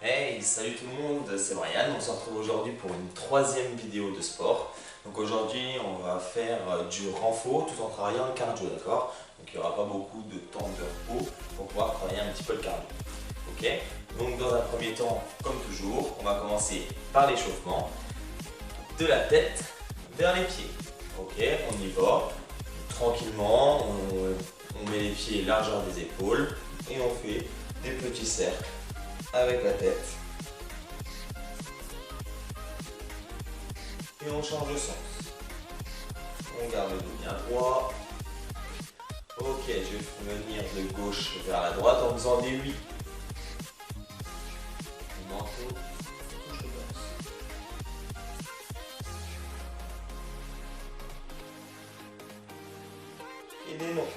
Hey, salut tout le monde, c'est Brian. On se retrouve aujourd'hui pour une troisième vidéo de sport. Donc aujourd'hui, on va faire du renfort tout en travaillant le cardio, d'accord? Donc il n'y aura pas beaucoup de temps de repos pour pouvoir travailler un petit peu le cardio. Ok? Donc dans un premier temps, comme toujours, on va commencer par l'échauffement de la tête vers les pieds. Ok, on y va. Tranquillement, on met les pieds largeur des épaules et on fait des petits cercles avec la tête. Et on change de sens. On garde le dos bien droit. Ok, je vais venir de gauche vers la droite en faisant des 8. Menton, je danse. Et des noms.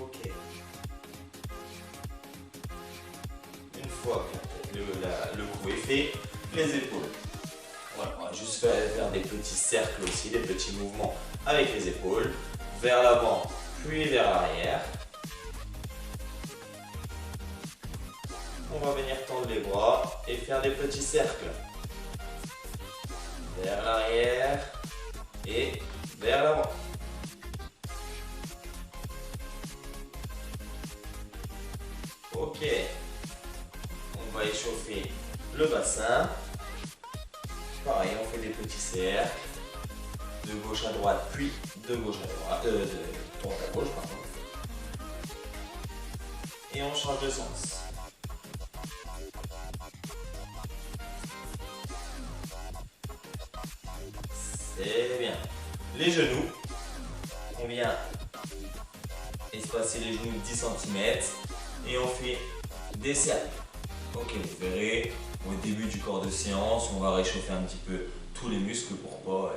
Ok. Une fois que le coup est fait, les épaules. Voilà, on va juste faire des petits cercles aussi, des petits mouvements avec les épaules, vers l'avant puis vers l'arrière. On va venir tendre les bras et faire des petits cercles. Vers l'arrière et vers l'avant. Ok. On va échauffer le bassin. Pareil, on fait des petits cercles. De gauche à droite, puis de gauche à droite. De droite à gauche, pardon. Et on change de sens. C'est bien. Les genoux, on vient espacer les genoux 10 cm et on fait des cercles. Ok, vous verrez, au début du corps de séance, on va réchauffer un petit peu tous les muscles pour pas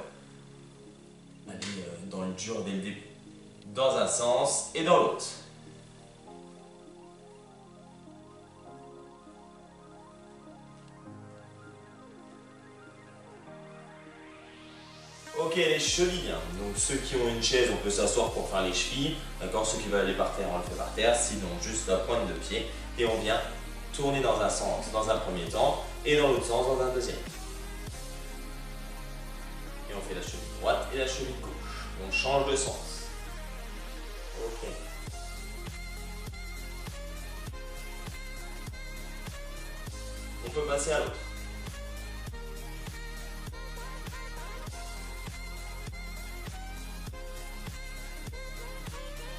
aller dans le dur dès le début. Dans un sens et dans l'autre. Ok, les chevilles. Donc ceux qui ont une chaise, on peut s'asseoir pour faire les chevilles. D'accord, ceux qui veulent aller par terre, on le fait par terre. Sinon, juste la pointe de pied. Et on vient tourner dans un sens dans un premier temps et dans l'autre sens dans un deuxième. Et on fait la cheville droite et la cheville gauche. On change de sens. Ok. On peut passer à l'autre.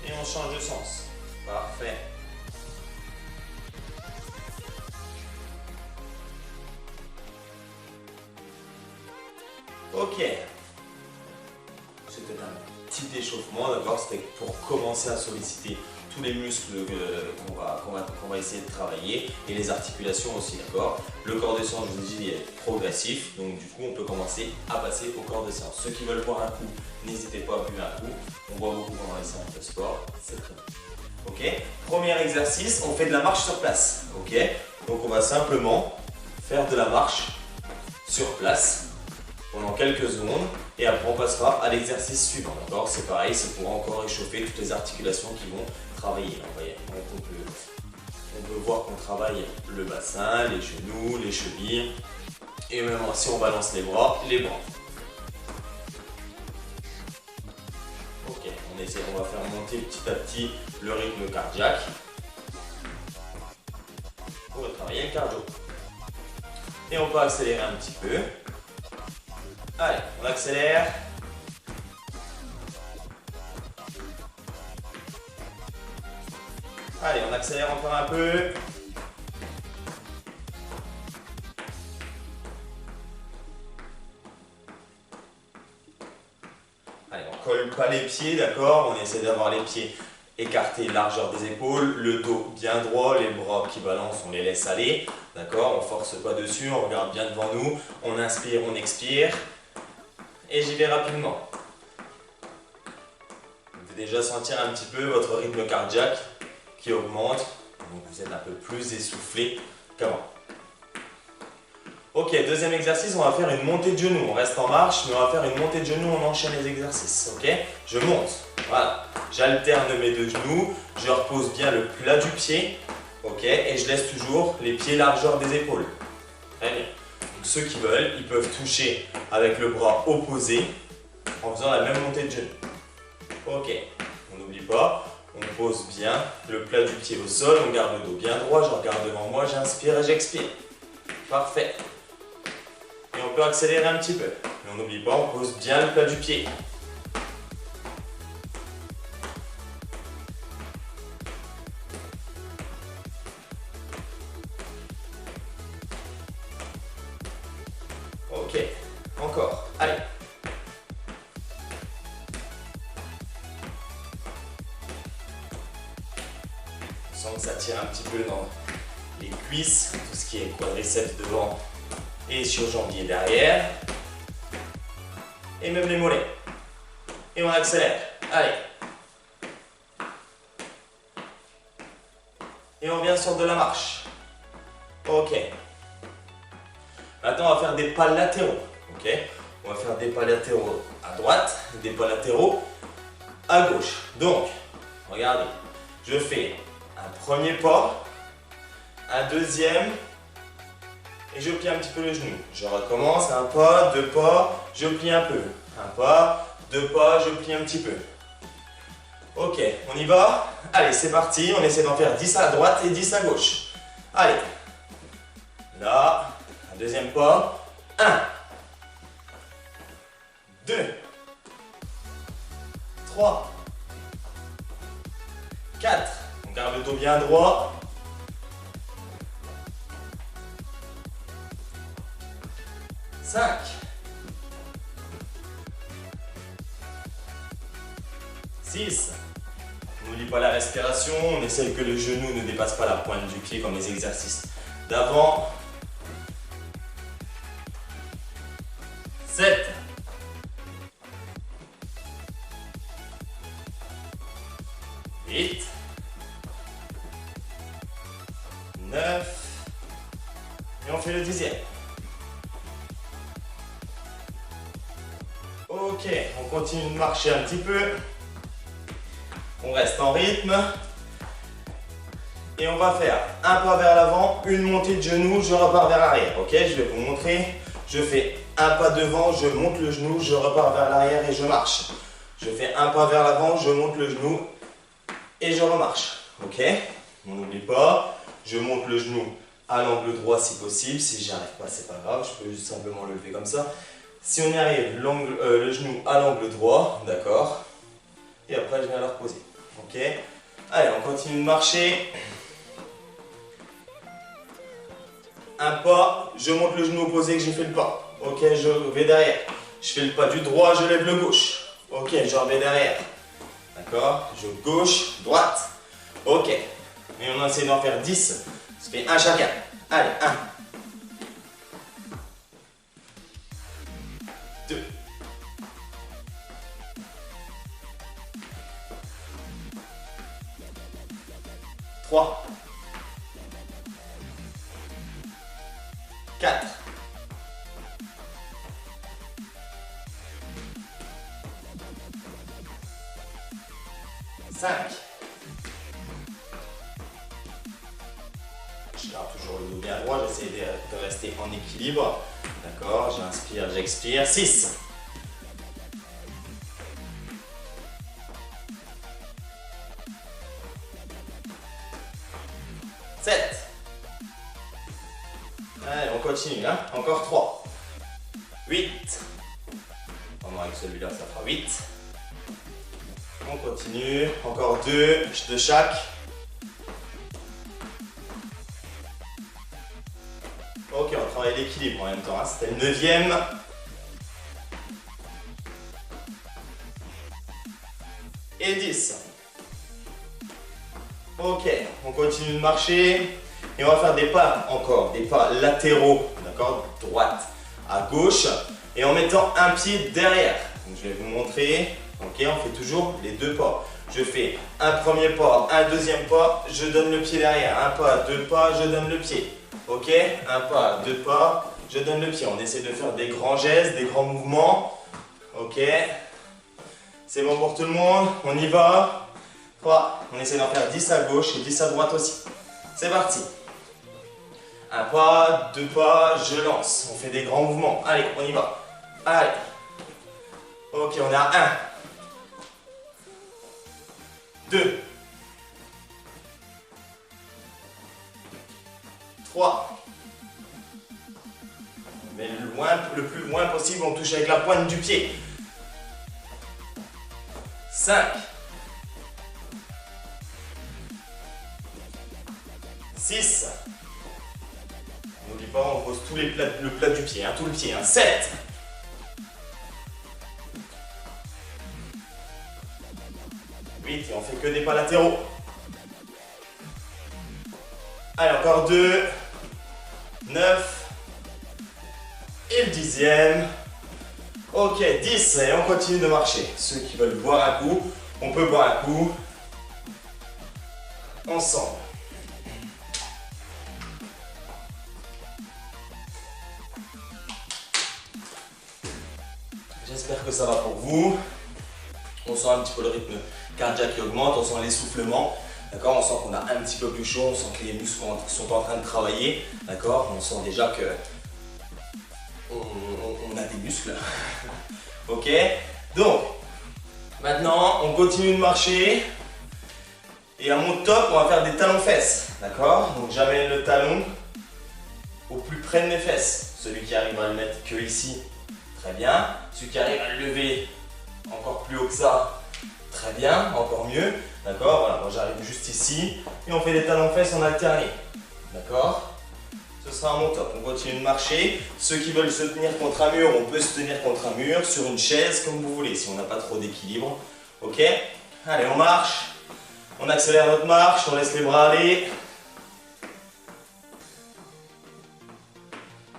Et on change de sens. Parfait. Ok. C'était un petit échauffement, d'accord? C'était pour commencer à solliciter tous les muscles qu'on va essayer de travailler et les articulations aussi, d'accord? Le corps de séance, je vous ai dit, est progressif, donc du coup, on peut commencer à passer au corps de séance. Ceux qui veulent boire un coup, n'hésitez pas à buvir un coup. On boit beaucoup pendant les séances de sport, c'est très bien. Ok? Premier exercice, on fait de la marche sur place. Ok? Donc on va simplement faire de la marche sur place pendant quelques secondes et après on passera à l'exercice suivant. D'accord? C'est pareil, c'est pour encore échauffer toutes les articulations qui vont travailler. Vous voyez, on peut voir qu'on travaille le bassin, les genoux, les chevilles et même si on balance les bras, les bras. Ok, on va faire monter petit à petit le rythme cardiaque pour travailler le cardio. Et on peut accélérer un petit peu. Allez, on accélère. Allez, on accélère encore un peu. Allez, on colle pas les pieds, d'accord? On essaie d'avoir les pieds écartés, largeur des épaules, le dos bien droit, les bras qui balancent, on les laisse aller, d'accord? On force pas dessus, on regarde bien devant nous, on inspire, on expire. Et j'y vais rapidement. Vous pouvez déjà sentir un petit peu votre rythme cardiaque qui augmente. Donc vous êtes un peu plus essoufflé qu'avant. Ok, deuxième exercice, on va faire une montée de genoux. On reste en marche, mais on va faire une montée de genoux, on enchaîne les exercices. Ok, je monte, voilà. J'alterne mes deux genoux, je repose bien le plat du pied. Ok, et je laisse toujours les pieds largeur des épaules. Très bien. Donc ceux qui veulent, ils peuvent toucher avec le bras opposé en faisant la même montée de genoux. Ok, on n'oublie pas, on pose bien le plat du pied au sol, on garde le dos bien droit, je regarde devant moi, j'inspire et j'expire. Parfait. Et on peut accélérer un petit peu. Mais on n'oublie pas, on pose bien le plat du pied. Ok, encore, allez. On sent que ça tire un petit peu dans les cuisses, tout ce qui est quadriceps devant et surjambier derrière. Et même les mollets. Et on accélère, allez. Et on vient sur de la marche. Ok. Maintenant, on va faire des pas latéraux. Ok. On va faire des pas latéraux à droite, des pas latéraux à gauche. Donc, regardez, je fais un premier pas, un deuxième, et je plie un petit peu le genou. Je recommence, un pas, deux pas, je plie un peu. Un pas, deux pas, je plie un petit peu. Ok, on y va? Allez, c'est parti, on essaie d'en faire 10 à droite et 10 à gauche. Allez, là, un deuxième pas, 1, 2, 3, 4, on garde le dos bien droit. 5, 6, n'oublie pas la respiration, on essaye que le genou ne dépasse pas la pointe du pied comme les exercices d'avant. 7, 8, 9, et on fait le 10e. Ok, on continue de marcher un petit peu. On reste en rythme. Et on va faire un pas vers l'avant, une montée de genou, je repars vers l'arrière. Ok, je vais vous montrer. Je fais un pas devant, je monte le genou, je repars vers l'arrière et je marche. Je fais un pas vers l'avant, je monte le genou et je remarche. Ok, on n'oublie pas. Je monte le genou à l'angle droit si possible. Si j'y arrive pas, c'est pas grave, je peux juste simplement le lever comme ça. Si on y arrive, le genou à l'angle droit, d'accord. Et après, je viens le reposer. Ok. Allez, on continue de marcher. Un pas, je monte le genou opposé que j'ai fait le pas. Ok, je vais derrière. Je fais le pas du droit, je lève le gauche. Ok, je reviens derrière. D'accord. Je gauche, droite. Ok. Et on essaie d'en faire 10. Ça fait un chacun. Allez, 1. 2. 3. 4. 5. Je garde toujours le dos bien droit, j'essaie de rester en équilibre. D'accord, j'inspire, j'expire. 6. 7. Allez, on continue, hein. Encore 3. 8. Pendant avec celui-là, ça fera 8. On continue. Encore 2 de chaque. Ok, on travaille l'équilibre en même temps, hein. C'était le 9e. Et 10. Ok, on continue de marcher. Et on va faire des pas encore, des pas latéraux, d'accord, droite à gauche, et en mettant un pied derrière. Donc, je vais vous montrer. Ok, on fait toujours les deux pas. Je fais un premier pas, un deuxième pas, je donne le pied derrière. Un pas, deux pas, je donne le pied. Ok, un pas, deux pas, je donne le pied. On essaie de faire des grands gestes, des grands mouvements. Ok. C'est bon pour tout le monde, on y va. 3, on essaie d'en faire 10 à gauche et 10 à droite aussi. C'est parti. Un pas, deux pas, je lance. On fait des grands mouvements. Allez, on y va. Allez. Ok, on est à 1. 2. 3. Mais le plus loin possible, on touche avec la pointe du pied. 5. 6. N'oublie pas, on pose tout le plat du pied, tout le pied. 7. 8, et on fait que des pas latéraux. Allez, encore 2. 9. Et le 10e. Ok, 10, et on continue de marcher. Ceux qui veulent boire un coup, on peut boire un coup. Ensemble. J'espère que ça va pour vous. On sent un petit peu le rythme cardiaque qui augmente, on sent l'essoufflement. D'accord, on sent qu'on a un petit peu plus chaud, on sent que les muscles sont en train de travailler. D'accord, on sent déjà que on a des muscles. Ok, donc maintenant on continue de marcher. Et à mon top, on va faire des talons-fesses. D'accord, donc j'amène le talon au plus près de mes fesses. Celui qui arrive à le mettre que ici, très bien. Celui qui arrive à le lever encore plus haut que ça, très bien, encore mieux. D'accord, voilà, moi j'arrive juste ici et on fait des talons-fesses en alterné. D'accord, ce sera à mon top. On continue de marcher. Ceux qui veulent se tenir contre un mur, on peut se tenir contre un mur, sur une chaise, comme vous voulez, si on n'a pas trop d'équilibre. Ok, allez, on marche. On accélère notre marche, on laisse les bras aller.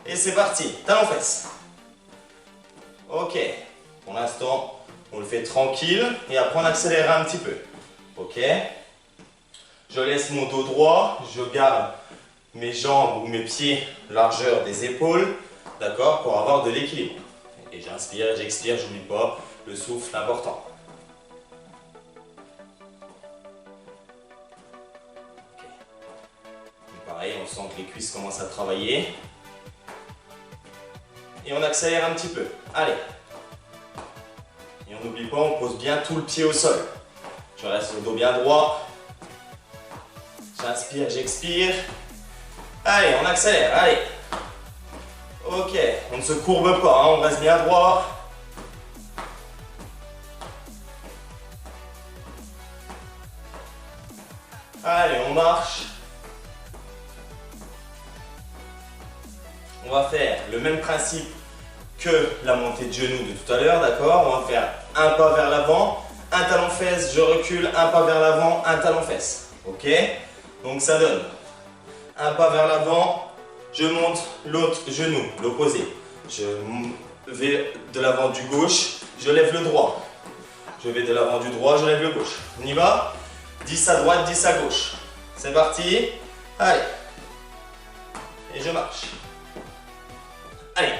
Et c'est parti, talons-fesses. Ok, pour l'instant, on le fait tranquille et après on accélère un petit peu. Ok, je laisse mon dos droit, je garde mes jambes ou mes pieds largeur des épaules, d'accord, pour avoir de l'équilibre. Et j'inspire, j'expire, j'oublie pas, le souffle important. Okay. Pareil, on sent que les cuisses commencent à travailler. Et on accélère un petit peu. Allez. Et on n'oublie pas, on pose bien tout le pied au sol. Je reste le dos bien droit. J'inspire, j'expire. Allez, on accélère, allez. Ok, on ne se courbe pas, on reste bien droit. Allez, on marche. On va faire le même principe que la montée de genoux de tout à l'heure, d'accord? On va faire un pas vers l'avant, un talon-fesse, je recule, un pas vers l'avant, un talon-fesse. Ok? Donc ça donne un pas vers l'avant, je monte l'autre genou, l'opposé. Je vais de l'avant du gauche, je lève le droit. Je vais de l'avant du droit, je lève le gauche. On y va? 10 à droite, 10 à gauche. C'est parti. Allez. Et je marche. Allez, 1.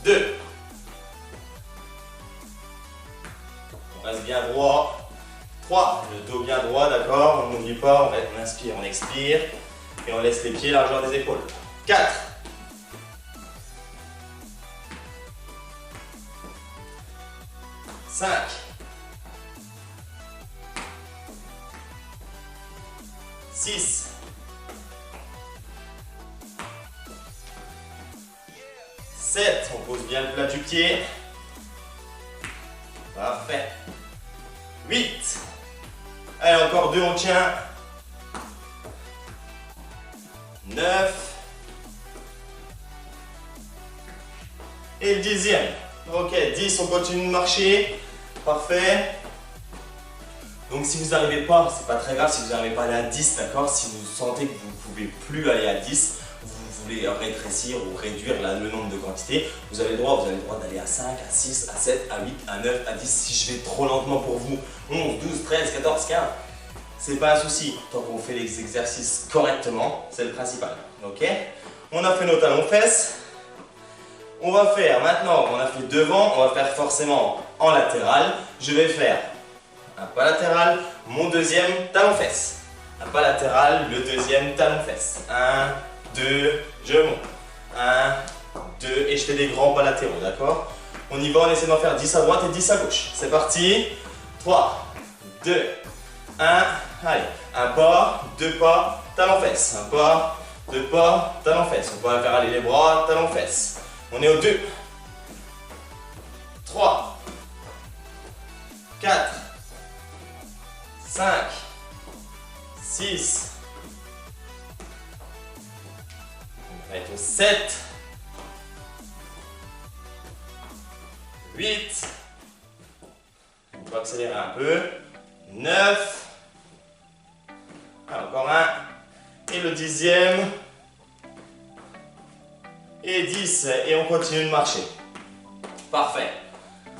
2. On reste bien droit. 3. Le dos bien droit, d'accord? On n'oublie pas, on inspire, on expire. Et on laisse les pieds largeur des épaules. 4. 5. 6. 7. On pose bien le plat du pied. Parfait. 8. Allez, encore 2, on tient. 9. Et le 10e. Ok, 10, on continue de marcher. Parfait. Donc si vous n'arrivez pas, c'est pas très grave si vous n'arrivez pas à aller à 10, d'accord? Si vous sentez que vous ne pouvez plus aller à 10, vous voulez rétrécir ou réduire le nombre de quantités, vous avez le droit d'aller à 5, à 6, à 7, à 8, à 9, à 10. Si je vais trop lentement pour vous, 11, 12, 13, 14, 15, c'est pas un souci. Tant qu'on fait les exercices correctement, c'est le principal. Ok? On a fait nos talons fesses. On va faire maintenant, on a fait devant, on va faire forcément en latéral. Je vais faire un pas latéral, mon deuxième talon fesses. Un pas latéral, le deuxième talon fesses. 1, 2, je monte. 1, 2, et je fais des grands pas latéraux, d'accord? On y va, on essaie d'en faire 10 à droite et 10 à gauche. C'est parti. 3, 2, 1, allez. Un pas, deux pas, talon fesses. Un pas, deux pas, talon fesses. On peut faire aller les bras, talon fesses. On est au 2, 3, 4, 5, 6, on va être au 7, 8, on peut accélérer un peu, 9, encore un, et le 10e, et 10, et on continue de marcher. Parfait.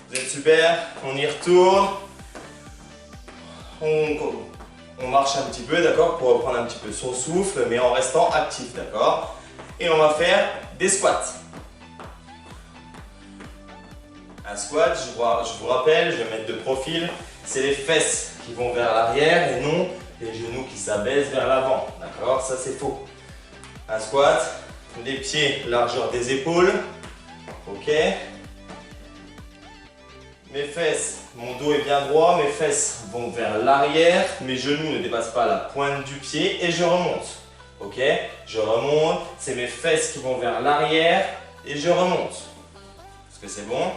Vous êtes super, on y retourne. On marche un petit peu, d'accord, pour reprendre un petit peu son souffle, mais en restant actif, d'accord. Et on va faire des squats. Un squat, je vous rappelle, je vais mettre de profil, c'est les fesses qui vont vers l'arrière et non les genoux qui s'abaissent vers l'avant, d'accord. Ça c'est faux. Un squat, les pieds largeur des épaules, ok. Mes fesses, mon dos est bien droit, mes fesses vont vers l'arrière, mes genoux ne dépassent pas la pointe du pied et je remonte. Ok, je remonte, c'est mes fesses qui vont vers l'arrière et je remonte. Est-ce que c'est bon?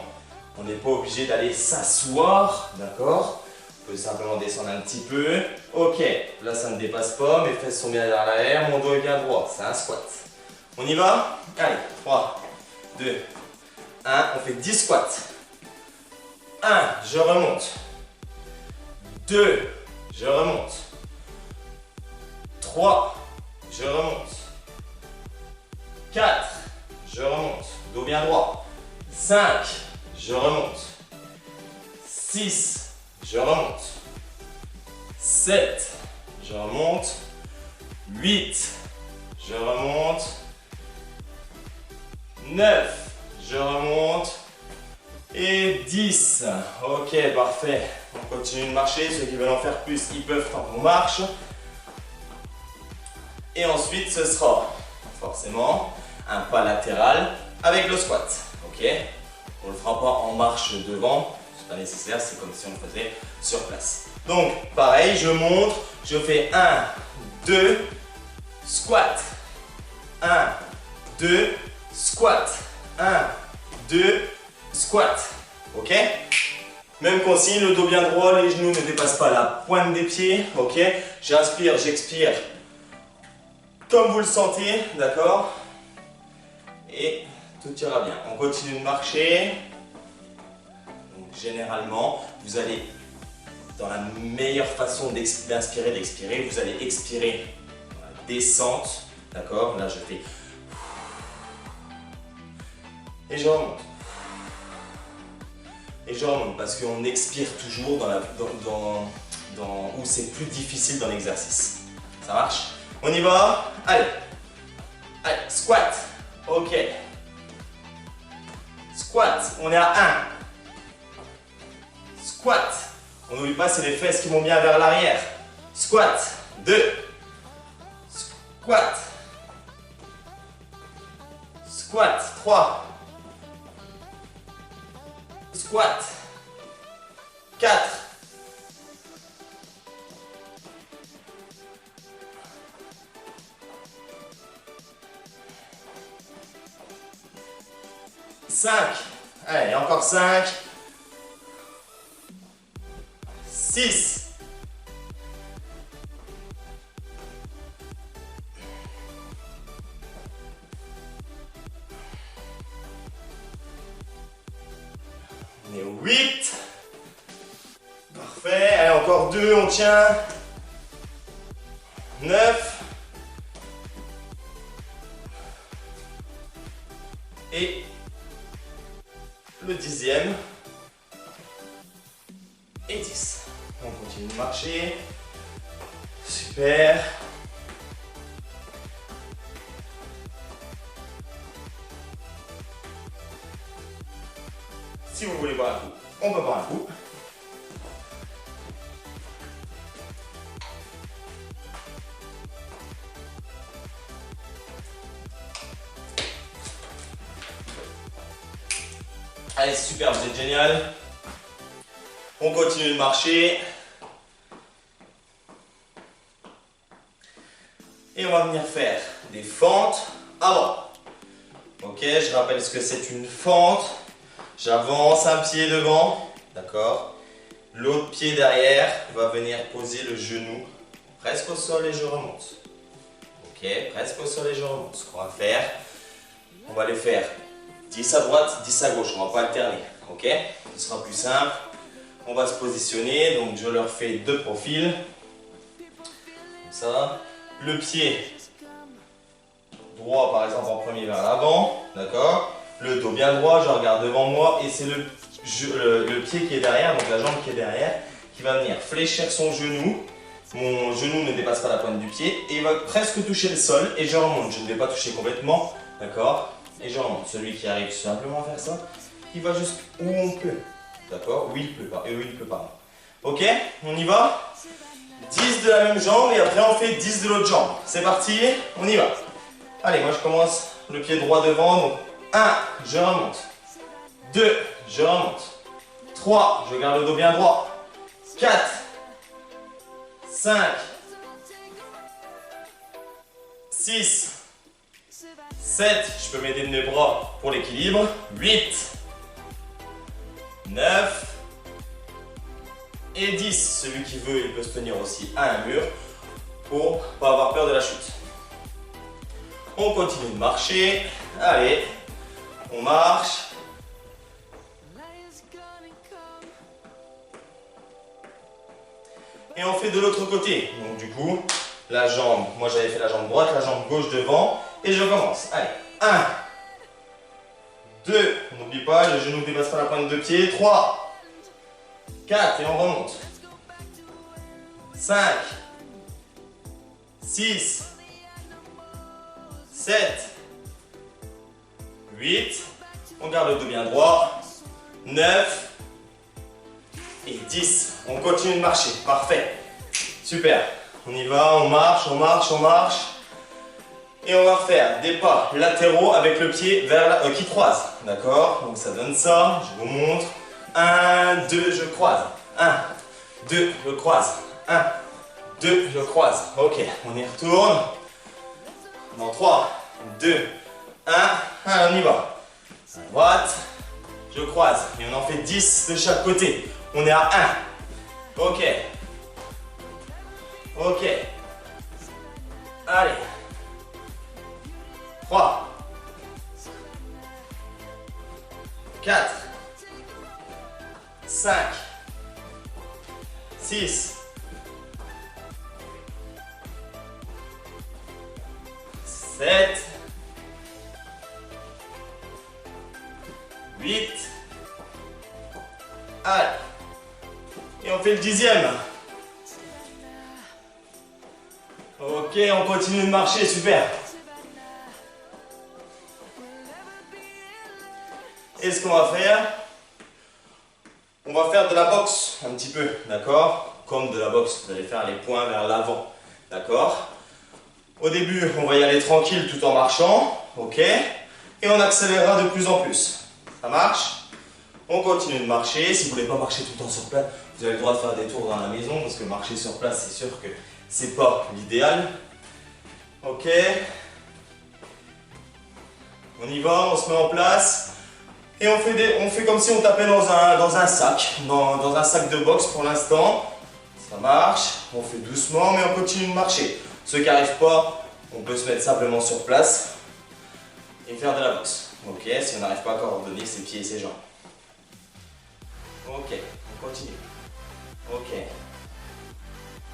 On n'est pas obligé d'aller s'asseoir, d'accord? On peut simplement descendre un petit peu. Ok, là ça ne dépasse pas, mes fesses sont bien vers l'arrière, mon dos est bien droit, c'est un squat. On y va? Allez, 3, 2, 1, on fait 10 squats. 1, je remonte. 2, je remonte. 3, je remonte. 4, je remonte. Dos bien droit. 5, je remonte. 6, je remonte. 7, je remonte. 8, je remonte. 9, je remonte. Et 10. Ok, parfait. On continue de marcher. Ceux qui veulent en faire plus, ils peuvent tant qu'on marche. Et ensuite, ce sera forcément un pas latéral avec le squat. Ok, on ne le fera pas en marche devant. C'est pas nécessaire, c'est comme si on le faisait sur place. Donc, pareil, je monte. Je fais 1, 2, squat. 1, 2, squat. 1, 2, squat, ok? Même consigne, le dos bien droit, les genoux ne dépassent pas la pointe des pieds, ok? J'inspire, j'expire comme vous le sentez, d'accord? Et tout ira bien. On continue de marcher. Donc, généralement, vous allez, dans la meilleure façon d'inspirer, d'expirer, vous allez expirer dans la descente, d'accord? Là, je fais et je remonte. Et je remonte parce qu'on expire toujours où c'est plus difficile dans l'exercice. Ça marche? On y va? Allez. Allez, squat. Ok. Squat, on est à 1. Squat. On n'oublie pas, c'est les fesses qui vont bien vers l'arrière. Squat. 2. Squat. Squat. 3. Squat. 4. 5. Allez, encore 5. 6. 8. Parfait. Allez, encore 2, on tient. 9. Et le 10e. Et 10. On continue de marcher. Super. Si vous voulez boire un coup, on peut boire un coup. Allez, super, vous êtes génial. On continue de marcher. Et on va venir faire des fentes avant. Ok, je rappelle ce que c'est une fente. J'avance un pied devant, d'accord. L'autre pied derrière va venir poser le genou presque au sol et je remonte. Ok, presque au sol et je remonte. Ce qu'on va faire, on va les faire 10 à droite, 10 à gauche. On ne va pas alterner. Ok, ce sera plus simple. On va se positionner. Donc je leur fais deux profils. Comme ça. Le pied droit par exemple en premier vers l'avant. D'accord. Le dos bien droit, je regarde devant moi et c'est le pied qui est derrière, donc la jambe qui est derrière, qui va venir fléchir son genou. Mon genou ne dépasse pas la pointe du pied et il va presque toucher le sol et je remonte. Je ne vais pas toucher complètement, d'accord? Et je remonte. Celui qui arrive simplement à faire ça, il va juste où on peut, d'accord? Où il peut pas, et où il ne peut pas. Ok, on y va? 10 de la même jambe et après on fait 10 de l'autre jambe. C'est parti, on y va. Allez, moi je commence le pied droit devant, donc 1, je remonte. 2, je remonte. 3, je garde le dos bien droit. 4, 5, 6, 7, je peux m'aider de mes bras pour l'équilibre. 8, 9 et 10. Celui qui veut, il peut se tenir aussi à un mur pour ne pas avoir peur de la chute. On continue de marcher. Allez, on marche. Et on fait de l'autre côté. Donc du coup, la jambe, moi j'avais fait la jambe droite, la jambe gauche devant. Et je commence. Allez, 1, 2, n'oublie pas, le genou ne dépasse pas la pointe de pied. 3, 4, et on remonte. 5, 6, 7, 8, on garde le dos bien droit, 9 et 10. On continue de marcher, parfait. Super, on y va, on marche, on marche, on marche. Et on va faire des pas latéraux avec le pied vers qui croise. D'accord? Donc ça donne ça, je vous montre. 1, 2, je croise. 1, 2, je croise. 1, 2, je croise. Ok, on y retourne. Dans 3, 2, 1, on y va. À droite, je croise. Et on en fait 10 de chaque côté. On est à 1. Ok. Ok. Allez. 3, 4, 5, 6, 7, 8, allez, et on fait le 10e. Ok, on continue de marcher, super. Et ce qu'on va faire, on va faire de la boxe un petit peu, d'accord? Comme de la boxe, vous allez faire les poings vers l'avant, d'accord? Au début, on va y aller tranquille tout en marchant, ok? Et on accélérera de plus en plus. Ça marche? On continue de marcher. Si vous ne voulez pas marcher tout le temps sur place, vous avez le droit de faire des tours dans la maison, parce que marcher sur place, c'est sûr que c'est pas l'idéal. Ok? On y va, on se met en place. Et on fait comme si on tapait dans un sac, dans un sac de boxe pour l'instant. Ça marche, on fait doucement, mais on continue de marcher. Ceux qui n'arrivent pas, on peut se mettre simplement sur place et faire de la boxe. Ok, si on n'arrive pas à coordonner ses pieds et ses jambes. Ok, on continue. Ok.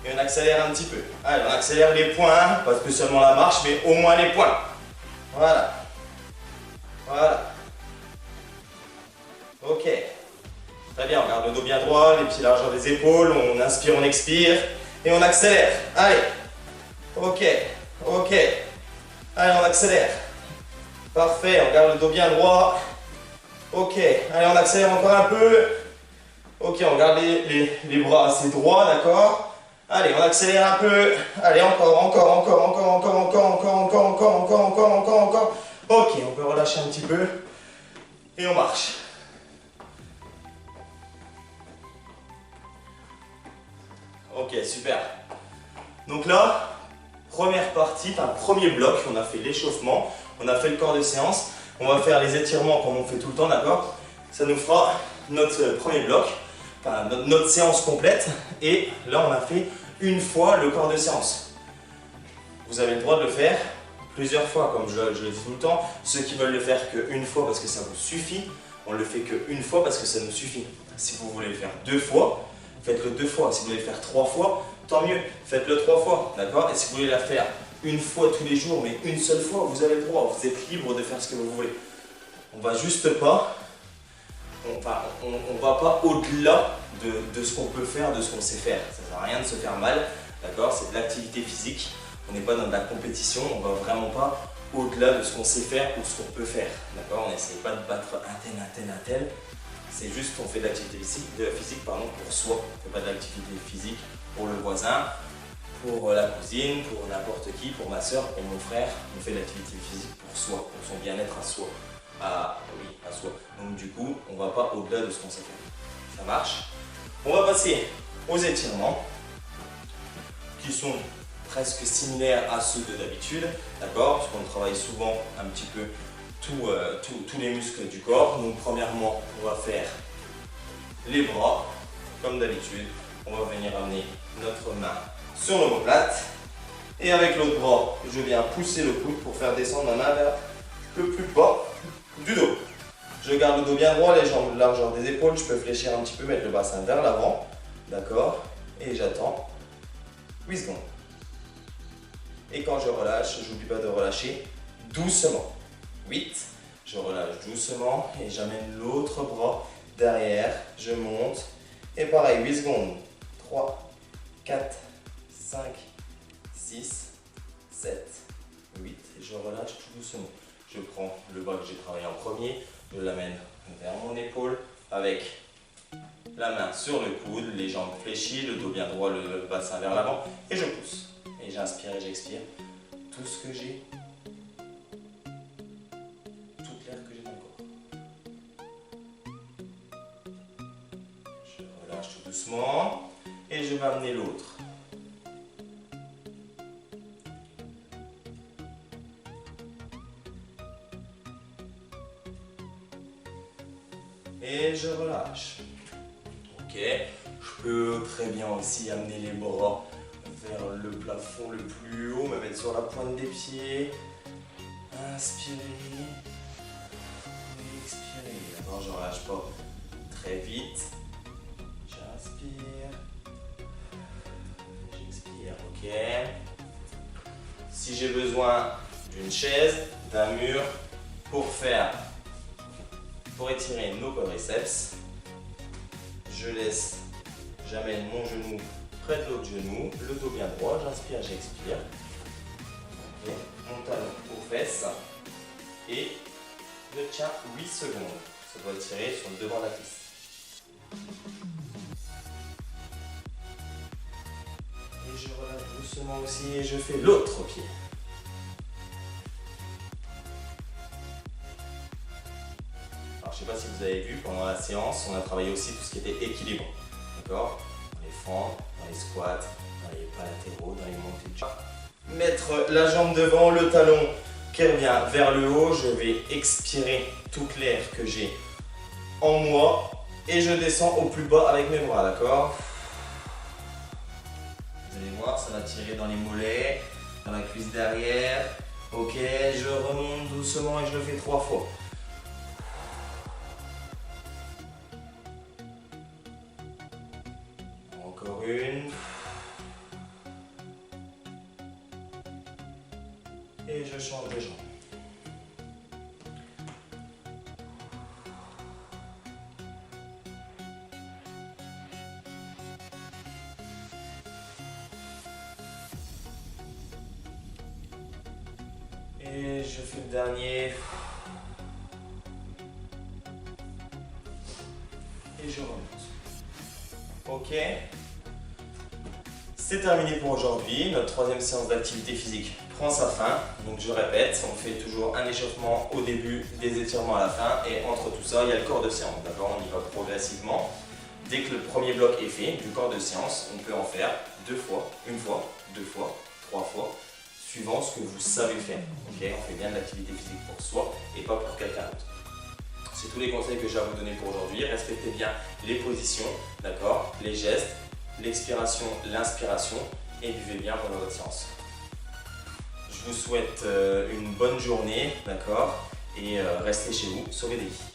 Et on accélère un petit peu. Allez, on accélère les points, pas spécialement la marche, mais au moins les points. Voilà. Voilà. Ok, très bien, on garde le dos bien droit, les pieds largeur des épaules, on inspire, on expire et on accélère. Allez, Ok, ok. Allez, on accélère. Parfait, on garde le dos bien droit. Ok, allez, on accélère encore un peu. Ok, on garde les bras assez droits, d'accord? Allez, on accélère un peu. Allez, encore, encore, encore, encore, encore, encore, encore, encore, encore, encore, encore, encore, encore. Ok, on peut relâcher un petit peu. Et on marche. Ok, super. Donc là, première partie, enfin premier bloc, on a fait l'échauffement, on a fait le corps de séance. On va faire les étirements comme on fait tout le temps, d'accord? Ça nous fera notre premier bloc, enfin notre séance complète. Et là, on a fait une fois le corps de séance. Vous avez le droit de le faire plusieurs fois, comme je le dis tout le temps. Ceux qui veulent le faire qu'une fois parce que ça vous suffit, on le fait qu'une fois parce que ça nous suffit. Si vous voulez le faire 2 fois, faites-le 2 fois. Si vous voulez le faire 3 fois, tant mieux, faites-le 3 fois, d'accord? Et si vous voulez la faire une fois tous les jours, mais une seule fois, vous avez le droit, vous êtes libre de faire ce que vous voulez. On va juste pas, on va pas au-delà de ce qu'on peut faire, de ce qu'on sait faire. Ça ne sert à rien de se faire mal, d'accord? C'est de l'activité physique, on n'est pas dans de la compétition, on va vraiment pas au-delà de ce qu'on sait faire ou ce qu'on peut faire, d'accord? On n'essaie pas de battre un tel. C'est juste qu'on fait de l'activité physique pour soi. On ne fait pas de l'activité physique pour le voisin, pour la cousine, pour n'importe qui, pour ma soeur, pour mon frère. On fait de l'activité physique pour soi, pour son bien-être à soi. Oui, à soi. Donc du coup, on ne va pas au-delà de ce qu'on sait faire. Ça marche? On va passer aux étirements qui sont presque similaires à ceux de d'habitude, d'accord? Parce qu'on travaille souvent un petit peu tous les muscles du corps. Donc premièrement, on va faire les bras, comme d'habitude. On va venir amener notre main sur l'omoplate. Et avec l'autre bras, je viens pousser le coude pour faire descendre ma main vers le plus bas du dos. Je garde le dos bien droit, les jambes de largeur des épaules. Je peux fléchir un petit peu, mettre le bassin vers l'avant. D'accord? Et j'attends 8 secondes. Et quand je relâche, je n'oublie pas de relâcher doucement. 8, je relâche doucement et j'amène l'autre bras derrière, je monte et pareil, 8 secondes, 3, 4, 5, 6, 7, 8 et je relâche tout doucement. Je prends le bras que j'ai travaillé en premier, je l'amène vers mon épaule avec la main sur le coude, les jambes fléchies, le dos bien droit, le bassin vers l'avant et je pousse. Et j'inspire et j'expire tout ce que j'ai, toute l'air que j'ai dans le corps. Je relâche tout doucement et je vais amener l'autre. Et je relâche. Ok, je peux très bien aussi amener les bras vers le plafond le plus haut, me mettre sur la pointe des pieds. Inspirez. Expirez. D'abord, je ne relâche pas très vite. J'inspire. J'expire. Ok. Si j'ai besoin d'une chaise, d'un mur pour étirer nos quadriceps, j'amène mon genou près de l'autre genou, le dos bien droit, j'inspire, j'expire. Okay. Mon talon aux fesses et je tiens 8 secondes. Ça doit tirer sur le devant de la cuisse. Et je relâche doucement aussi et je fais l'autre pied. Alors je ne sais pas si vous avez vu, pendant la séance, on a travaillé aussi tout ce qui était équilibre. D'accord? Dans les fentes, dans les squats, dans les pas latéraux, dans les montées de jambes. Mettre la jambe devant, le talon qui revient vers le haut. Je vais expirer toute l'air que j'ai en moi et je descends au plus bas avec mes bras, d'accord? Vous allez voir, ça va tirer dans les mollets, dans la cuisse derrière. Ok, je remonte doucement et je le fais 3 fois. Encore une. Et je change de jambe. Et je fais le dernier. Et je remonte. Ok. C'est terminé pour aujourd'hui. Notre troisième séance d'activité physique prend sa fin. Donc je répète, on fait toujours un échauffement au début, des étirements à la fin. Et entre tout ça, il y a le corps de séance. D'accord, on y va progressivement. Dès que le premier bloc est fait du corps de séance, on peut en faire 2 fois, 1 fois, 2 fois, 3 fois, suivant ce que vous savez faire. Okay, on fait bien de l'activité physique pour soi et pas pour quelqu'un d'autre. C'est tous les conseils que j'ai à vous donner pour aujourd'hui. Respectez bien les positions, d'accord, les gestes, l'expiration, l'inspiration et buvez bien pendant votre séance. Je vous souhaite une bonne journée, d'accord, et restez chez vous, sauvez des vies.